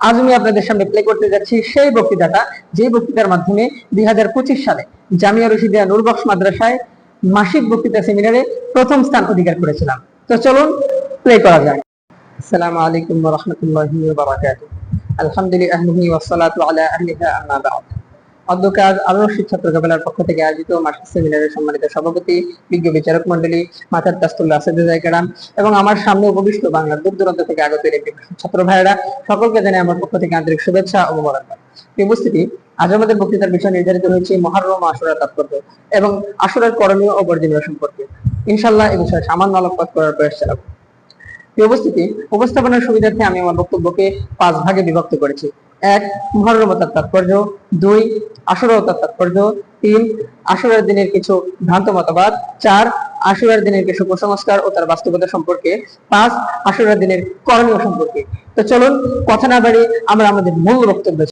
আজ আমি আপনাদের সামনে প্লে করতে যাচ্ছি সেই বক্তৃতাটা, যে বক্তৃতার মাধ্যমে 2025 সালে জামিয়া রশিদিয়া নূরবখশ মাদ্রাসায় মাসিক বক্তৃতা সেমিনারে প্রথম স্থান অধিকার করেছিলাম। তো চলুন প্লে করা যাক। আসসালামু আলাইকুম ওয়া রাহমাতুল্লাহি ওয়া বারাকাতুহু। আলহামদুলিল্লাহি ওয়া সালাতু আলা আহলিহা আম্মা বা'দ। অধ্যকার আল রশিদ ছাত্র কাফেলার পক্ষ থেকে আয়োজিত মাসিক সেমিনারের সম্মানিত সভাপতি, বিজ্ঞ বিচারক মণ্ডলী, মাথার তাস্তুল্লাহ আসাদুজায়ে কেরাম এবং আমার সামনে উপবিষ্ট বাংলার দূর দূরান্ত থেকে আগত ছাত্র ভাইয়েরা, সকলকে জানাই আমার পক্ষ থেকে আন্তরিক শুভেচ্ছা ও মোবারকবাদ। উপস্থিতি, আজ আমাদের বক্তৃতার বিষয় নির্ধারিত হয়েছে মুহররম আশুরার তাৎপর্য এবং আশুরার করণীয় ও বর্জনীয় সম্পর্কে। ইনশাআল্লাহ এই বিষয়ে সামান্য আলোকপাত করার প্রয়াস চালাবো। উপস্থিতি, উপস্থাপনার সুবিধার্থে আমি আমার বক্তব্যকে 5 ভাগে বিভক্ত করেছি। 1. মুহররম ও তার তাৎপর্য। 2. আশুরা ও তার তাৎপর্য। 3. আশুরার দিনের কিছু ভ্রান্ত মতবাদ। 4. আশুরার দিনের কিছু কুসংস্কার ও তার বাস্তবতা সম্পর্কে। 5. আশুরার দিনের করণীয় সম্পর্কে। তো চলুন কথা না বাড়িয়ে আমরা আমাদের মূল বক্তব্যে